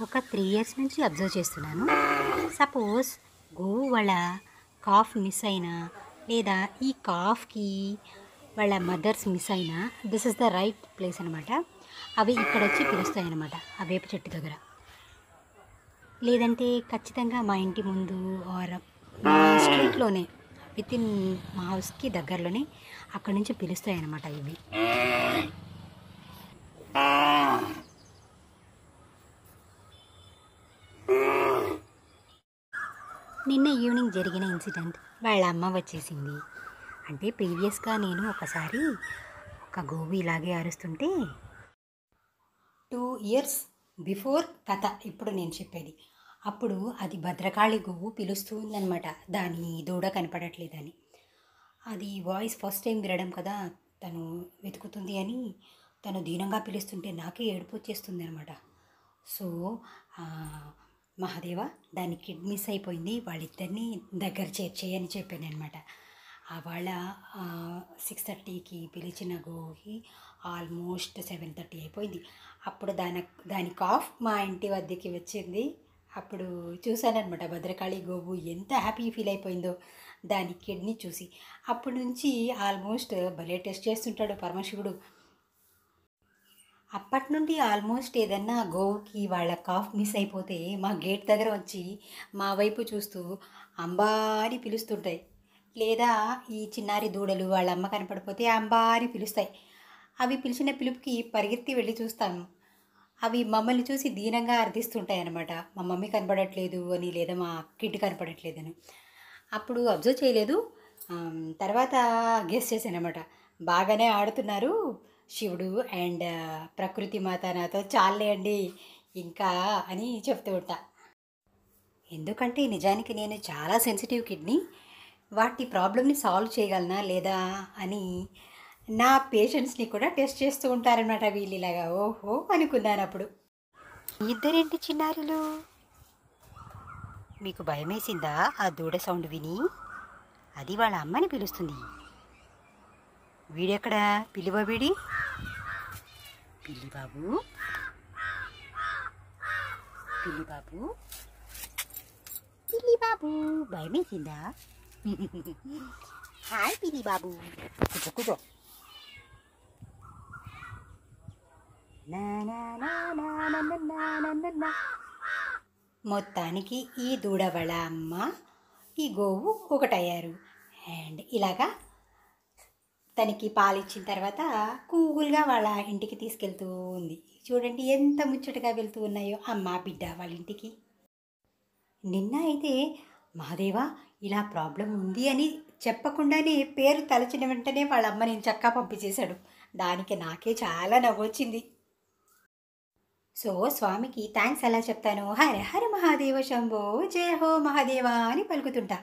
ఒక 3 ఇయర్స్ నుంచి అబ్జర్వ్ చేస్తున్నాను. సపోజ్ గోవు వాళ్ళ కాఫ్ మిస్ అయినా లేదా ఈ కాఫ్‌కి వాళ్ళ మదర్స్ మిస్ అయినా this is the right place అనమాట. అవి ఇక్కడొచ్చి పిలుస్తాయన్నమాట ఆ వేప చెట్టు దగ్గర. లేదంటే ఖచ్చితంగా మా ఇంటి ముందు ఆర్ మా స్ట్రీట్‌లోనే వితిన్ మా హౌస్‌కి దగ్గరలోనే అక్కడి నుంచి పిలుస్తాయన్నమాట ఇవి. నిన్న ఈవినింగ్ జరిగిన ఇన్సిడెంట్ వాళ్ళ అమ్మ వచ్చేసింది. అంటే ప్రీవియస్గా నేను ఒకసారి ఒక గోవు ఇలాగే అరుస్తుంటే 2 ఇయర్స్ బిఫోర్ కథ ఇప్పుడు నేను చెప్పేది. అప్పుడు అది భద్రకాళి గోవు పిలుస్తూ ఉందనమాట. దాని దూడ కనపడట్లేదని. అది వాయిస్ ఫస్ట్ టైం వినడం కదా, తను వెతుకుతుంది అని తను దీనంగా పిలుస్తుంటే నాకే ఏడుపు వచ్చేస్తుంది అనమాట. సో మహాదేవ, దాని కిడ్ మిస్ అయిపోయింది, వాళ్ళిద్దరినీ దగ్గర చేర్చేయని చెప్పాను అనమాట. వాళ్ళ 6:30కి పిలిచిన గోవుకి ఆల్మోస్ట్ 7:30 అయిపోయింది. అప్పుడు దాని కాఫ్ మా ఇంటి వద్దకి వచ్చింది. అప్పుడు చూశానమాట భద్రకాళి గోవు ఎంత హ్యాపీ ఫీల్ అయిపోయిందో దాని కిడ్ని చూసి. అప్పటి నుంచి ఆల్మోస్ట్ భలే టెస్ట్ చేస్తుంటాడు పరమశివుడు. అప్పటి నుండి ఆల్మోస్ట్ ఏదన్నా గోవుకి వాళ్ళ కాఫ్ మిస్ అయిపోతే మా గేట్ దగ్గర వచ్చి మా వైపు చూస్తూ అంబా అని పిలుస్తుంటాయి. లేదా ఈ చిన్నారి దూడలు వాళ్ళ అమ్మ కనపడిపోతే అంబా అని పిలుస్తాయి. అవి పిలిచిన పిలుపుకి పరిగెత్తి వెళ్ళి చూస్తాము. అవి మమ్మల్ని చూసి దీనంగా అర్థిస్తుంటాయి అన్నమాట. మా మమ్మీ కనపడట్లేదు అని లేదా మా కిడ్ కనపడట్లేదని. అప్పుడు అబ్జర్వ్ చేయలేదు. తర్వాత గెస్ చేశానమాట. బాగానే ఆడుతున్నారు శివుడు అండ్ ప్రకృతి మాత నాతో, చాలే అండి ఇంకా అని చెప్తూ ఉంటా. ఎందుకంటే నిజానికి నేను చాలా సెన్సిటివ్ కిడ్ని. వాటి ప్రాబ్లమ్ని సాల్వ్ చేయగలనా లేదా అని నా పేషెంట్స్ని కూడా టెస్ట్ చేస్తూ ఉంటారనమాట వీళ్ళు ఇలాగా. ఓహో అనుకున్నాను అప్పుడు. ఇద్దరేంటి చిన్నారులు, మీకు భయమేసిందా ఆ దూడ సౌండ్ విని? అది వాళ్ళ అమ్మని పిలుస్తుంది. వీడెక్కడా, పిల్లి బాబీడి, పిల్లి బాబు, పిల్లి బాబు, పిల్లి బాబు, భయమేసిందా? హాయ్ పిల్లి బాబు, కూర్చో కూర్చో. మొత్తానికి ఈ దూడ వాళ్ళ అమ్మ, ఈ గోవు ఒకటయ్యారు. అండ్ ఇలాగా తనకి పాలిచ్చిన తర్వాత కూల్గా వాళ్ళ ఇంటికి తీసుకెళ్తూ ఉంది. చూడండి ఎంత ముచ్చటగా వెళ్తూ ఉన్నాయో అమ్మ బిడ్డ వాళ్ళ ఇంటికి. నిన్న అయితే మహాదేవా ఇలా ప్రాబ్లం ఉంది అని చెప్పకుండానే పేరు తలచిన వెంటనే వాళ్ళ అమ్మ నేను చక్కా పంపించేశాడు. దానికి నాకే చాలా నవ్వొచ్చింది. సో స్వామికి థ్యాంక్స్ ఎలా చెప్తాను? హర హర మహాదేవ శంభో, జయ హో మహాదేవా అని పలుకుతుంటా.